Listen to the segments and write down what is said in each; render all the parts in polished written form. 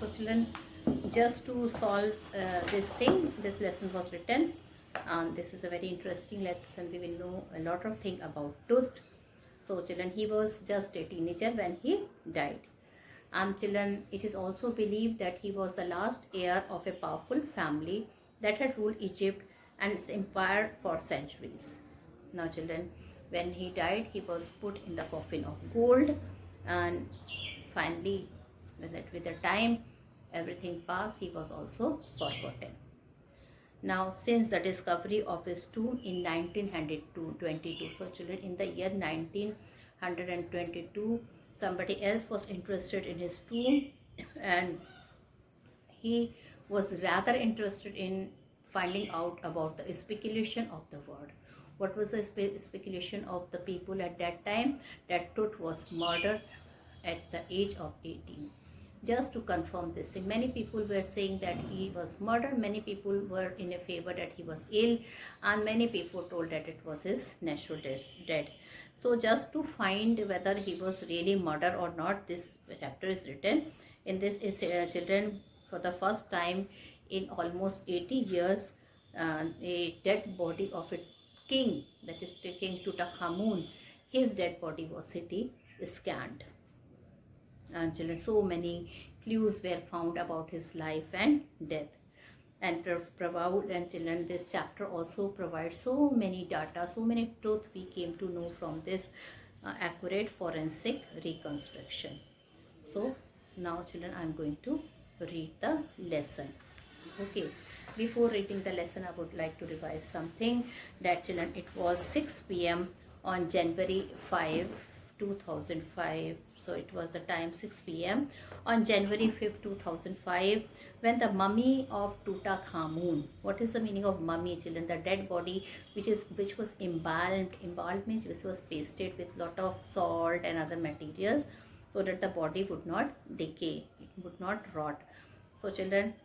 So children, just to solve this thing, this lesson was written. This is a very interesting lesson. We will know a lot of thing about tooth. So children, he was just a teenager when he died. Children, it is also believed that he was the last heir of a powerful family that had ruled Egypt and its empire for centuries. Now children, when he died, he was put in the coffin of gold, and finally with the time everything passed, he was also forgotten. Now, since the discovery of his tomb in 1922, so children, in the year 1922, somebody else was interested in his tomb, and he was rather interested in finding out about the speculation of the word. What was the speculation of the people at that time? That Tut was murdered at the age of 18. Just to confirm this thing, many people were saying that he was murdered, many people were in a favor that he was ill, and many people told that it was his natural death. So just to find whether he was really murdered or not, this chapter is written. In this is children, for the first time in almost 80 years, a dead body of a king, that is King Tutankhamun, his dead body was city scanned. And children, so many clues were found about his life and death. And Prabhu and children, this chapter also provides so many data, so many truth we came to know from this accurate forensic reconstruction. So now children, I am going to read the lesson. Okay, before reading the lesson, I would like to revise something. That children, it was 6 p.m. on January 5, 2005. So it was the time 6 p.m. on January 5th, 2005, when the mummy of Tutankhamun. What is the meaning of mummy, children? The dead body which was embalmed. Embalmed means which was pasted with lot of salt and other materials, so that the body would not decay, it would not rot. So children,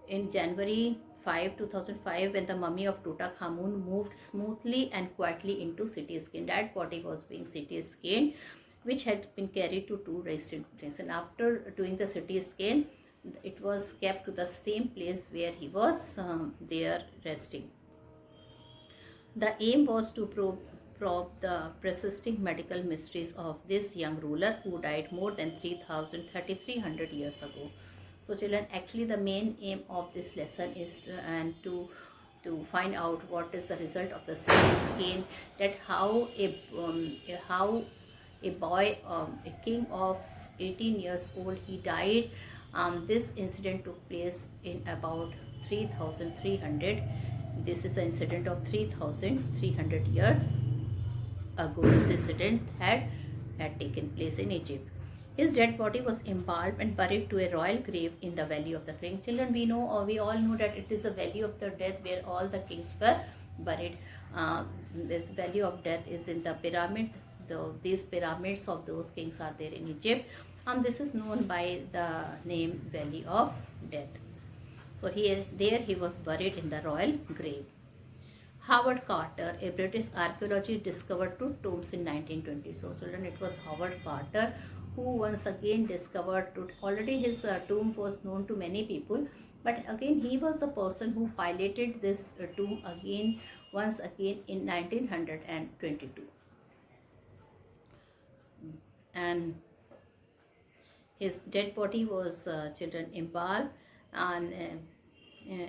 in January 5, 2005, when the mummy of Tutankhamun moved smoothly and quietly into city scan, that body was being city scanned, which had been carried to two resting places. And after doing the city scan, it was kept to the same place where he was there resting. The aim was to probe the persisting medical mysteries of this young ruler who died more than 3,300 years ago. So children, actually the main aim of this lesson is to find out what is the result of the CT scan, that how a boy, a king of 18 years old, he died. This incident took place in about 3,300. This is the incident of 3,300 years ago. This incident had taken place in Egypt. His dead body was embalmed and buried to a royal grave in the Valley of the King. Children, we know, or we all know, that it is a Valley of the Death where all the kings were buried. This Valley of Death is in the pyramids. These pyramids of those kings are there in Egypt. This is known by the name Valley of Death. So there he was buried in the royal grave. Howard Carter, a British archaeologist, discovered two tombs in 1920. So children, it was Howard Carter who once again discovered Tut. Already his tomb was known to many people, but again he was the person who piloted this tomb once again in 1922. And his dead body was children embalmed, and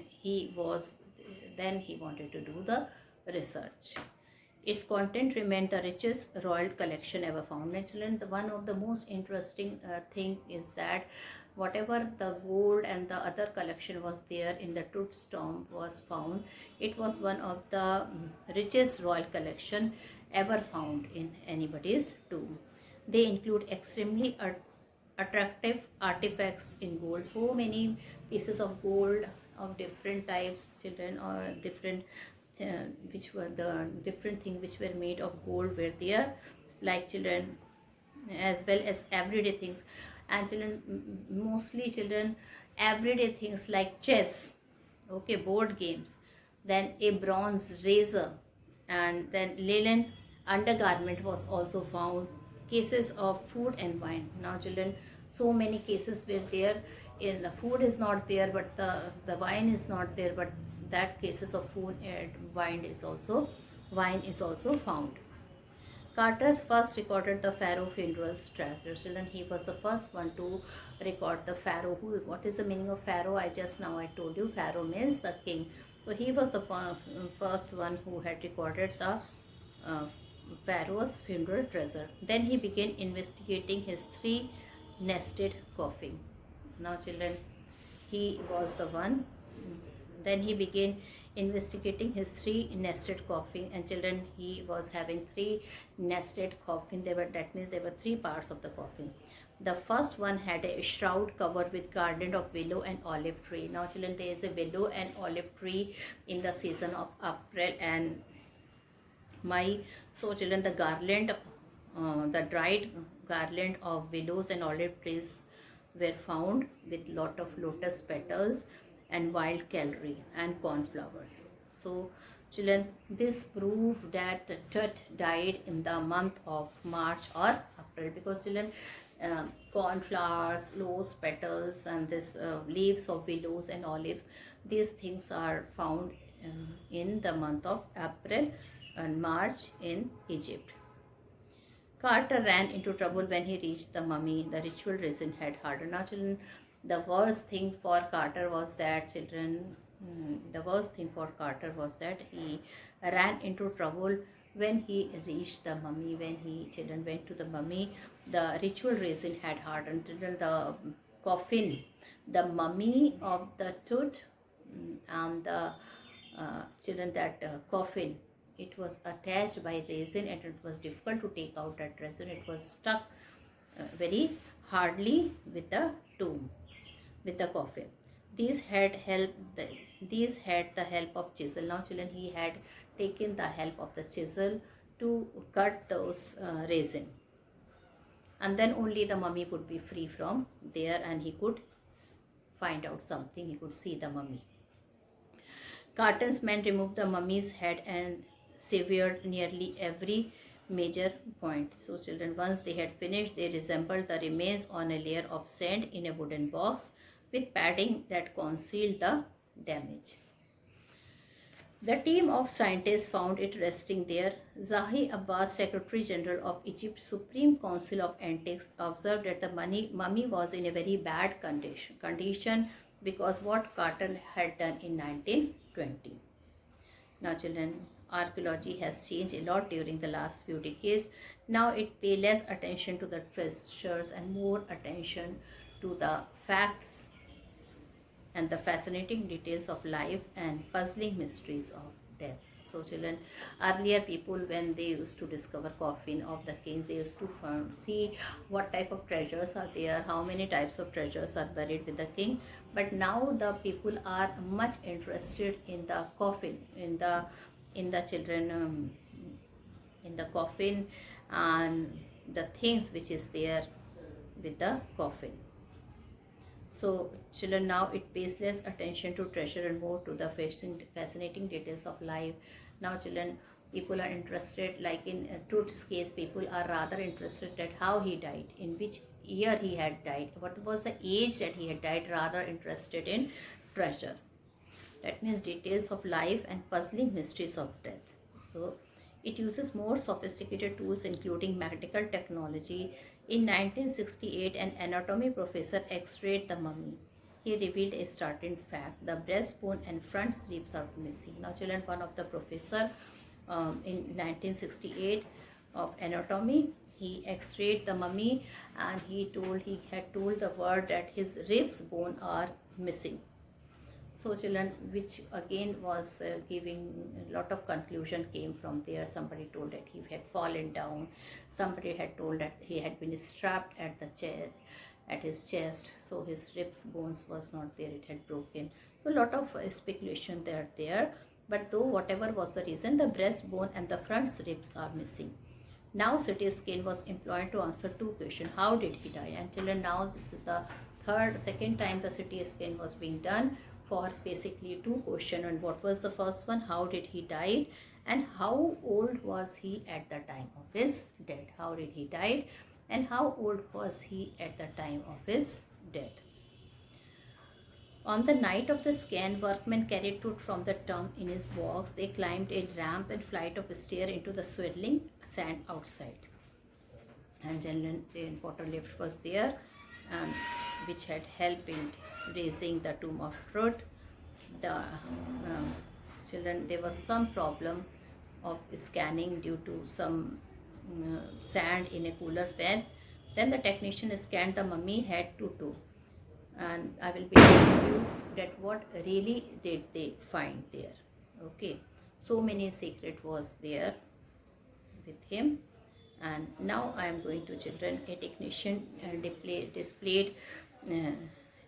he wanted to do the research. Its content remained the richest royal collection ever found. Naturally, one of the most interesting thing is that whatever the gold and the other collection was there in the Tut's tomb was found, it was one of the richest royal collection ever found in anybody's tomb. They include extremely attractive artifacts in gold. So many pieces of gold of different types, children, or different which were the different things which were made of gold were there, like children, as well as everyday things. And children, mostly children, everyday things like chess, okay, board games, then a bronze razor, and then linen undergarment was also found, cases of food and wine. Now children, So many cases were there in the food is not there, but the wine is not there, but that cases of food and wine is also found. Carter's first recorded the pharaoh funerals treasures, and he was the first one to record the pharaoh. What is the meaning of pharaoh? I told you pharaoh means the king. So he was the first one who had recorded the uh, pharaoh's funeral treasure. Then he began investigating his three nested coffin. Now, children, he was the one. Then he began investigating his three nested coffin, and children, he was having three nested coffin. That means there were three parts of the coffin. The first one had a shroud covered with garland of willow and olive tree. Now, children, there is a willow and olive tree in the season of April and May. So, children, the dried garland of willows and olive trees were found with lot of lotus petals and wild celery and cornflowers. So, children, this proved that Tut died in the month of March or April, because children, cornflowers, rose petals, and this leaves of willows and olives, these things are found in the month of April and March in Egypt. Carter ran into trouble when he reached the mummy. The ritual resin had hardened. Now, children, the worst thing for Carter was that he ran into trouble when he reached the mummy. When he children went to the mummy, the ritual resin had hardened. Children, the coffin, the mummy of the Tut, and the children, that coffin, it was attached by resin, and it was difficult to take out that resin. It was stuck very hardly with the tomb, with the coffin. These had the help of chisel. Now, children, he had taken the help of the chisel to cut those resin, and then only the mummy would be free from there, and he could find out something. He could see the mummy. Carter's men removed the mummy's head and severed nearly every major point. So, children, once they had finished, they resembled the remains on a layer of sand in a wooden box with padding that concealed the damage. The team of scientists found it resting there. Zahi Abbas, Secretary General of Egypt's Supreme Council of Antiques, observed that the mummy was in a very bad condition because what Carter had done in 1920. Now, children, archaeology has changed a lot during the last few decades. Now it pays less attention to the treasures and more attention to the facts and the fascinating details of life and puzzling mysteries of death. So, children, earlier people, when they used to discover coffin of the kings, they used to see what type of treasures are there, how many types of treasures are buried with the king. But now the people are much interested in the coffin, in the children, in the coffin, and the things which is there with the coffin. So, children, now it pays less attention to treasure and more to the fascinating details of life. Now, children, people are interested, like in Tut's case, people are rather interested at how he died, in which year he had died, what was the age that he had died, rather interested in treasure. That means details of life and puzzling mysteries of death. So, it uses more sophisticated tools, including medical technology. In 1968, an anatomy professor x-rayed the mummy. He revealed a startling fact: the breastbone and front ribs are missing. Now, children, one of the professor in 1968 of anatomy, he x-rayed the mummy, and he had told the world that his ribs bone are missing. So, children, which again was giving a lot of conclusion came from there. Somebody told that he had fallen down. Somebody had told that he had been strapped at the chair, at his chest. So his ribs bones was not there. It had broken. So a lot of speculation there. But though whatever was the reason, the breastbone and the front ribs are missing. Now CT scan was employed to answer two questions. How did he die? And children, now this is the second time the CT scan was being done for basically two questions. And what was the first one? How did he die? And how old was he at the time of his death? How did he die? and how old was he at the time of his death. On the night of the scan, workmen carried Tut from the tomb in his box. They climbed a ramp and flight of stairs into the swirling sand outside. And then the water lift was there, um, which had helped in raising the tomb of Tut. The children, there was some problem of scanning due to some sand in a cooler fan. Then the technician scanned the mummy head to toe, and I will be telling you that what really did they find there. Okay, so many secret was there with him. And now I am going to children. A technician displayed uh,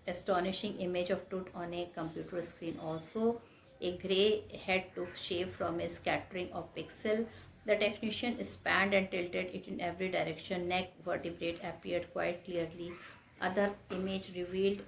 astonishing image of Tut on a computer screen. Also, a grey head took shape from a scattering of pixel. The technician spanned and tilted it in every direction. Neck vertebrae appeared quite clearly. Other image revealed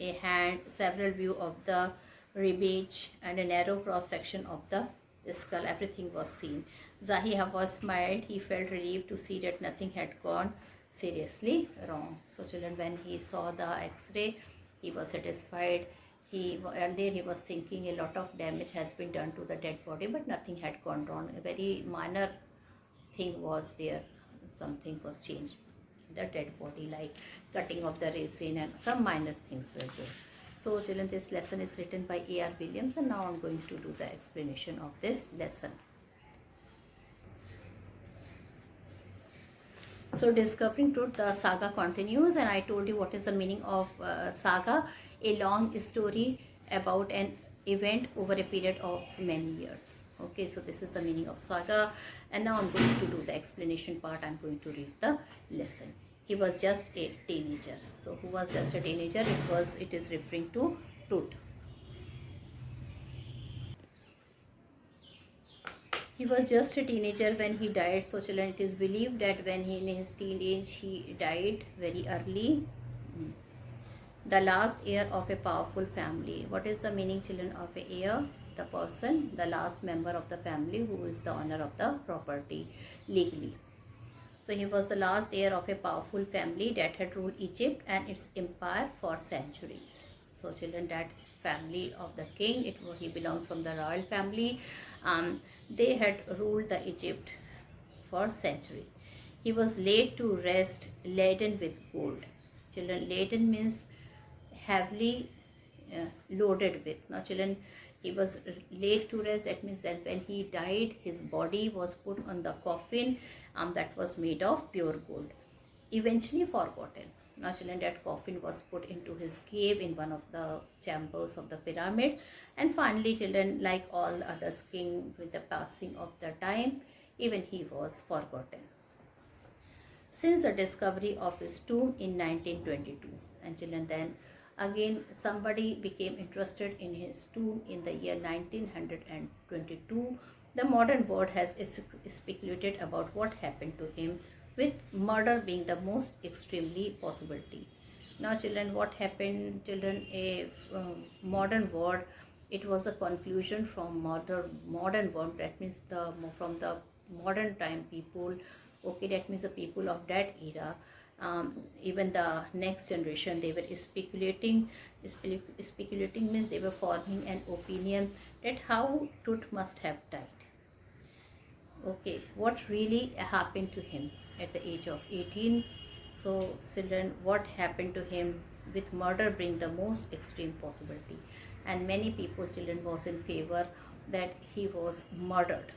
a hand, several view of the ribcage, and a narrow cross section of the skull. Everything was seen. Zahi Hawa smiled. He felt relieved to see that nothing had gone seriously wrong. So children, when he saw the X-ray, he was satisfied. Earlier he was thinking a lot of damage has been done to the dead body, but nothing had gone wrong. A very minor thing was there. Something was changed in the dead body, like cutting of the resin, and some minor things were there. So children, this lesson is written by A.R. Williams, and now I'm going to do the explanation of this lesson. So discovering truth, the saga continues, and I told you what is the meaning of saga, a long story about an event over a period of many years. Okay, so this is the meaning of saga, and now I'm going to do the explanation part. I'm going to read the lesson. He was just a teenager. So who was just a teenager? It is referring to Tut. He was just a teenager when he died. So children, it is believed that when he in his teenage he died very early. The last heir of a powerful family. What is the meaning, children, of a heir? The person, the last member of the family who is the owner of the property legally. So he was the last heir of a powerful family that had ruled Egypt and its empire for centuries. So children, that family of the king, he belongs from the royal family. They had ruled the Egypt for centuries. He was laid to rest, laden with gold. Children, laden means heavily loaded with. Now children, he was laid to rest. That means that when he died, his body was put on the coffin that was made of pure gold, eventually forgotten. Now children, that coffin was put into his cave in one of the chambers of the pyramid, and finally children, like all other kings, with the passing of the time, even he was forgotten. Since the discovery of his tomb in 1922, and children, then again somebody became interested in his tomb in the year 1922. The modern world has speculated about what happened to him, with murder being the most extremely possibility. Now children, what happened, children? A modern world, it was a conclusion from modern world. That means from the modern time people. Okay, that means the people of that era. Even the next generation, they were speculating means they were forming an opinion that how Tut must have died. Okay, what really happened to him at the age of 18? So children, what happened to him, with murder being the most extreme possibility, and many people, children, was in favor that he was murdered.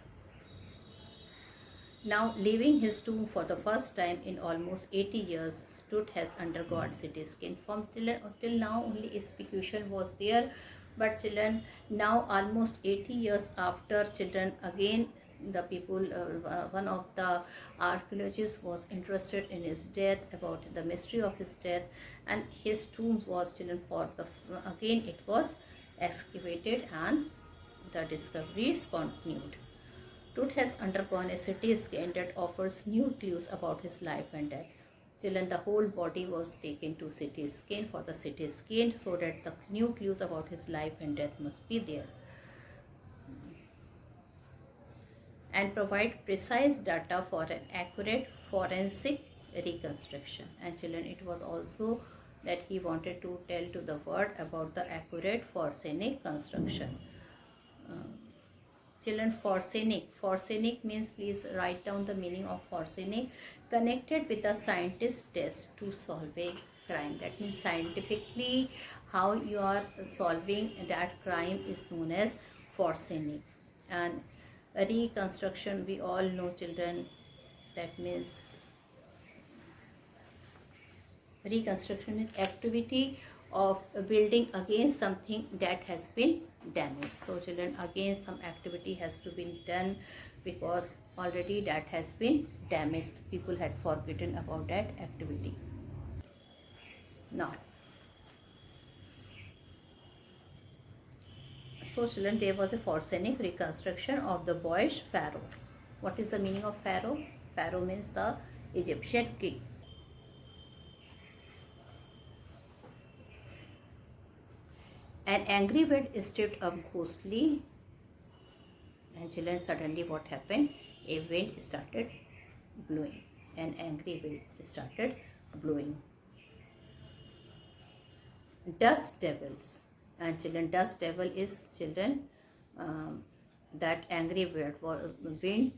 Now, leaving his tomb for the first time in almost 80 years, Tut has undergone CT scan. From till now, only a speculation was there, but children, now almost 80 years after, children, again the people, one of the archaeologists was interested in his death, about the mystery of his death, and his tomb was, children, again it was excavated, and the discoveries continued. Tut has undergone a CT scan that offers new clues about his life and death. Children, the whole body was taken to CT scan for the CT scan, so that the new clues about his life and death must be there, and provide precise data for an accurate forensic reconstruction. And children, it was also that he wanted to tell to the world about the accurate Forsenic construction. Uh, Children, Forsenic means, please write down the meaning of Forsenic. Connected with a scientist test to solve a crime. That means scientifically how you are solving that crime is known as Forsenic. And reconstruction, we all know, children, that means reconstruction is activity of building again something that has been damaged. So children, again some activity has to be done because already that has been damaged. People had forgotten about that activity. Now, so children, there was a Forsenic reconstruction of the boyish pharaoh. What is the meaning of pharaoh? Pharaoh means the Egyptian king. An angry wind stripped up ghostly, and children, suddenly what happened? A wind started blowing. An angry wind started blowing. Dust devils, and children, dust devil is, children, that angry wind.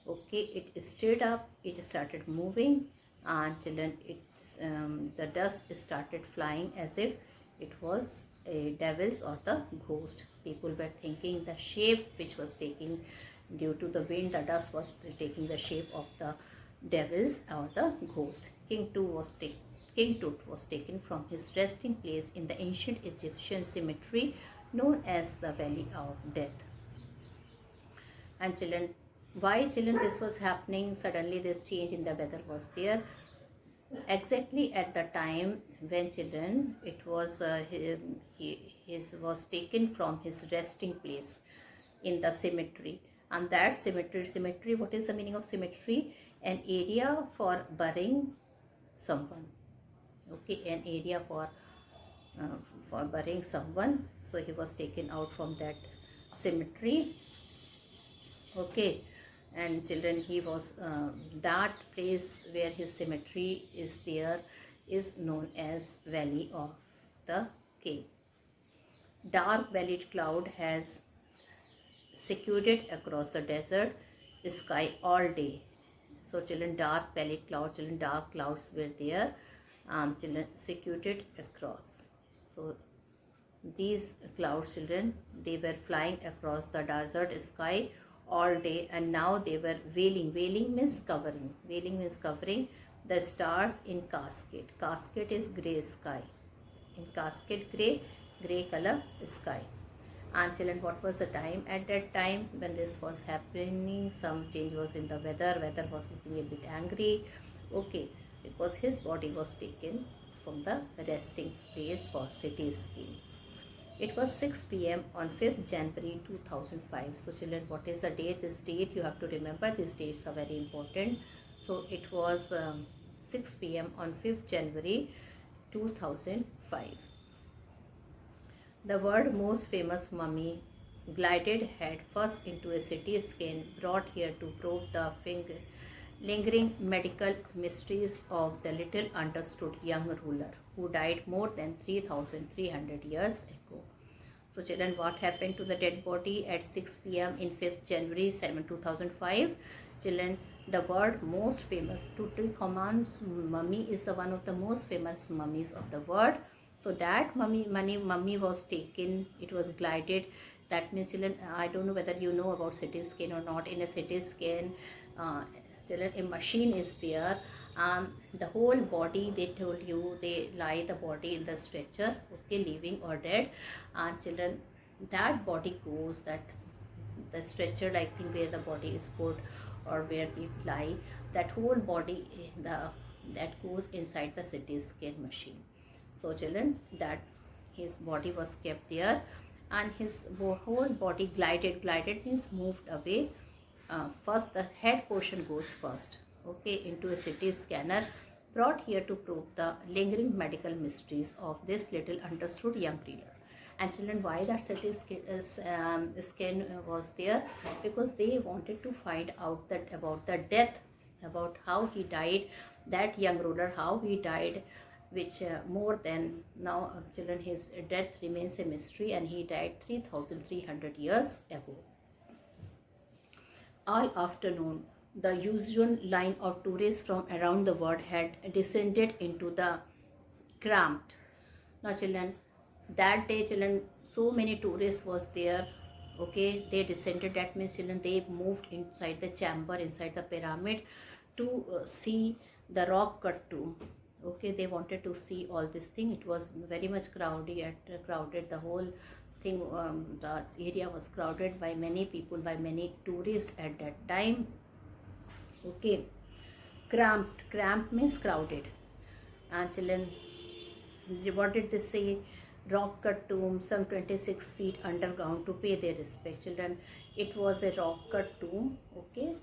Okay, it stirred up. It started moving, and children, it's the dust started flying as if it was a devils or the ghost. People were thinking the shape which was taking due to the wind. The dust was taking the shape of the devils or the ghost. King Tut was taken from his resting place in the ancient Egyptian cemetery known as the Valley of Death. And children, why, children, this was happening? Suddenly this change in the weather was there. Exactly at the time when, children, it was his was taken from his resting place in the cemetery. And that cemetery, what is the meaning of cemetery? An area for burying someone. Okay, an area for burying someone. So he was taken out from that cemetery. Okay, and children, he was that place where his cemetery is there is known as Valley of the King. Dark bellied cloud has secluded across the desert sky all day. So children, dark bellied clouds, children, dark clouds were there, children, secluded across. So these clouds, children, they were flying across the desert sky all day, and now they were veiling. Veiling means covering. Veiling means covering the stars in cascade. Cascade is grey sky. In cascade, grey color sky. And children, what was the time at that time when this was happening? Some change was in the weather. Weather was looking a bit angry. Okay, because his body was taken from the resting place for CT scan. It was 6 p.m. on 5th January 2005. So children, what is the date? This date you have to remember. These dates are very important. So it was 6 p.m. on 5th January 2005. The world's most famous mummy glided head first into a CT scan brought here to probe the lingering medical mysteries of the little understood young ruler who died more than 3,300 years ago. So children, what happened to the dead body at 6 p.m. in 5th January 2005? Children, the world most famous Tutankhamun's mummy is the one of the most famous mummies of the world. So that mummy was taken, it was glided. That means, children, I don't know whether you know about CT scan or not. In a CT scan, children, a machine is there. The whole body, they told you, they lie the body in the stretcher, okay, living or dead. And children, that body goes, that the stretcher, like thing where the body is put or where we lie, that whole body, that goes inside the CT scan machine. So children, that his body was kept there, and his whole body glided. Glided means moved away. First, the head portion goes first, okay, into a CT scanner brought here to probe the lingering medical mysteries of this little understood young ruler. And children, why that CT scan was there? Because they wanted to find out that about the death about how he died, that young ruler, how he died, which more than now, children, his death remains a mystery, and he died 3,300 years ago. All afternoon, the usual line of tourists from around the world had descended into the cramped. Now, children, that day, children, so many tourists was there. Okay, they descended. That means, children, they moved inside the chamber, inside the pyramid, to see the rock cut tomb. Okay, they wanted to see all this thing. It was very much crowded. The whole thing, the area was crowded by many people, by many tourists at that time. Okay, cramped means crowded. And children, what did they say? Rock cut tomb, some 26 feet underground, to pay their respect. Children, it was a rock cut tomb. Okay,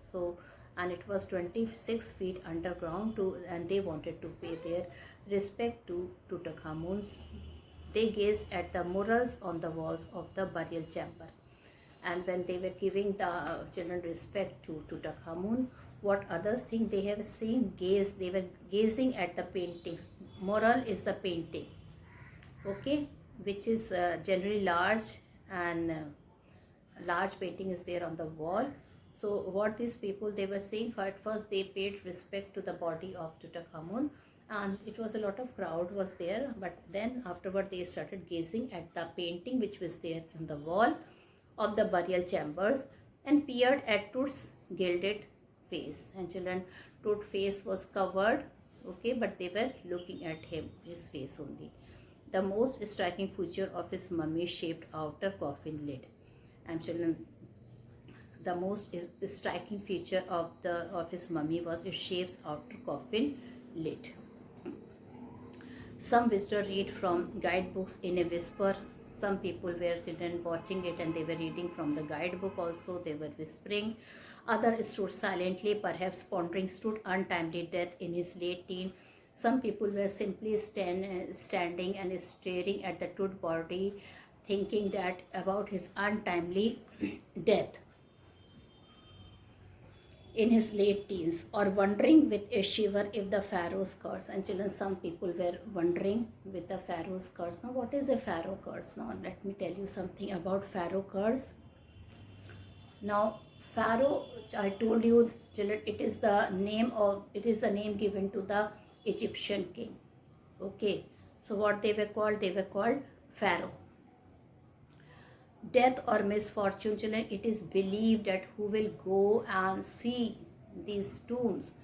so, and it was 26 feet underground, and they wanted to pay their respect to Tutankhamun's. They gazed at the murals on the walls of the burial chamber, and when they were giving the children respect to Tutankhamun, what others think they have seen, they were gazing at the paintings. Mural is the painting, okay, which is generally large, and large painting is there on the wall. So what these people, they were saying, at first they paid respect to the body of Tutankhamun, and it was a lot of crowd was there, but then afterward they started gazing at the painting which was there on the wall of the burial chambers, and peered at Tut's gilded face. And children, Tut's face was covered, okay, but they were looking at him, his face only. The most striking feature of his mummy shaped outer coffin lid. And children, the most striking feature of his mummy was his shaped outer coffin lid. Some visitors read from guidebooks in a whisper. Some people were children watching it, and they were reading from the guidebook also. They were whispering. Others stood silently, perhaps pondering Tut's untimely death in his late teens. Some people were simply standing and staring at the Tut body, thinking that about his untimely death in his late teens, or wondering with a shiver if the Pharaoh's curse. And children, some people were wondering with the Pharaoh's curse. Now, what is a Pharaoh curse? Now, let me tell you something about Pharaoh curse. Now, Pharaoh, I told you, children, it is the name given to the Egyptian king. Okay, so what they were called? They were called Pharaoh. Death or misfortune, children, it is believed that who will go and see these tombs,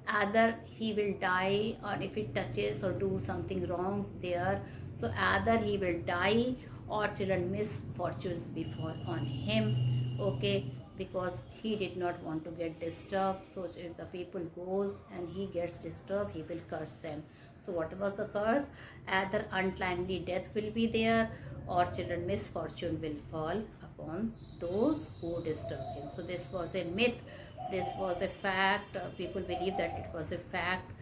either he will die, or if it touches or do something wrong there, so either he will die, or children, misfortunes befall on him. Okay, because he did not want to get disturbed. So if the people goes and he gets disturbed, he will curse them. So what was the curse? Either untimely death will be there, or children, misfortune will fall upon those who disturb him. So this was a myth, this was a fact. People believe that it was a fact.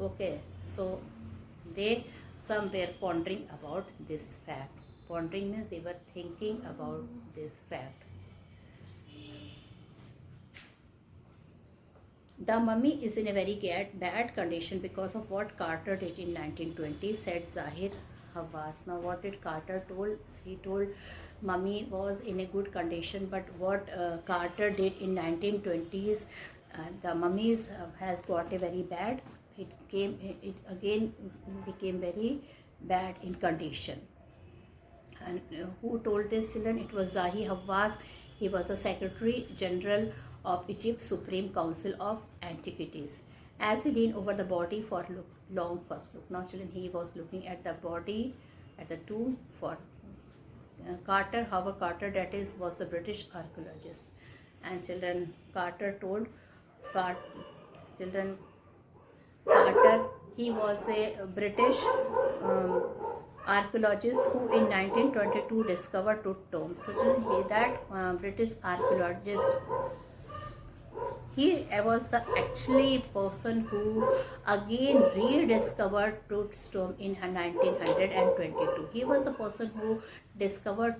Okay, so some were pondering about this fact. Pondering means they were thinking about this fact. The mummy is in a very bad condition because of what Carter did in 1920, said Zahir Hawass. Now, what did Carter told? He told mummy was in a good condition, but what Carter did in 1920s, the mummy has got a very bad. It again became very bad in condition. And who told this, children? It was Zahir Hawass. He was the Secretary General of Egypt's Supreme Council of Antiquities. As he leaned over the body for long first look. Now, children, he was looking at the body, at the tomb for Carter. Howard Carter, that is, was the British archaeologist. And children, Carter told Carter, he was a British archaeologist who in 1922 discovered Tut tomb. So children, that British archaeologist, he was the actually person who again rediscovered Tut's tomb in 1922. He was the person who discovered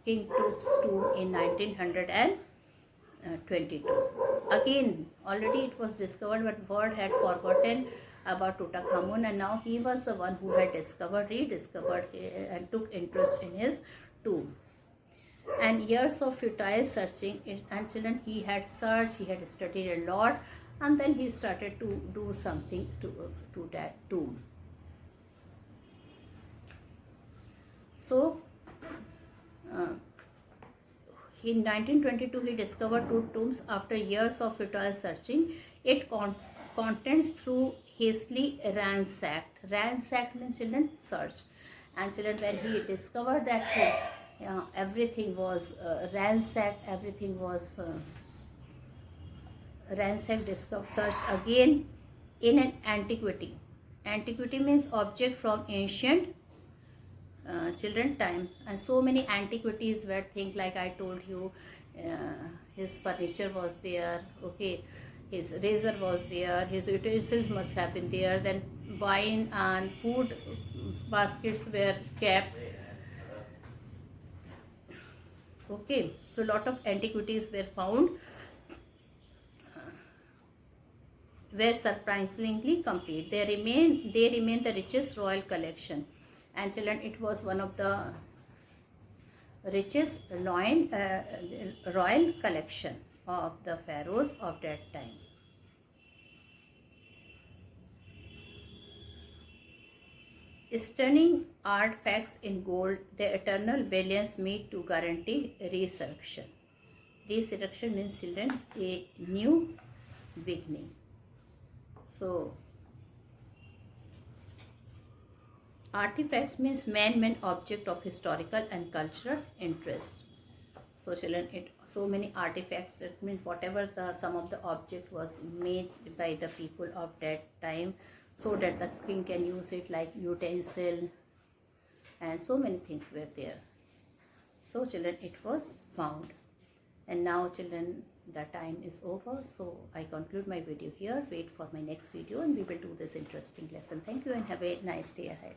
King Tut's tomb in 1922. 22. Again, already it was discovered, but word had forgotten about Tutankhamun, and now he was the one who had rediscovered, and took interest in his tomb. And years of futile searching, and children, he had searched, he had studied a lot, and then he started to do something to that tomb. So, in 1922, he discovered two tombs after years of futile searching. It contents through hastily ransacked. Ransacked means children search. And children, when he discovered that everything was ransacked, everything was ransacked, discovered, searched again in an antiquity. Antiquity means object from ancient children time, and so many antiquities were things like I told you. His furniture was there, okay, his razor was there, his utensils must have been there, then wine and food baskets were kept, okay. So lot of antiquities were found, were surprisingly complete. They remain the richest royal collection. And children, it was one of the richest royal collection of the pharaohs of that time. Stunning artifacts in gold, the eternal brilliance meet to guarantee resurrection. Resurrection means, children, a new beginning. So, artifacts means man-made object of historical and cultural interest. So children, so many artifacts, that means whatever some of the object was made by the people of that time, so that the king can use it like utensil, and so many things were there. So children, it was found. And now children, the time is over, so I conclude my video here. Wait for my next video and we will do this interesting lesson. Thank you and have a nice day ahead.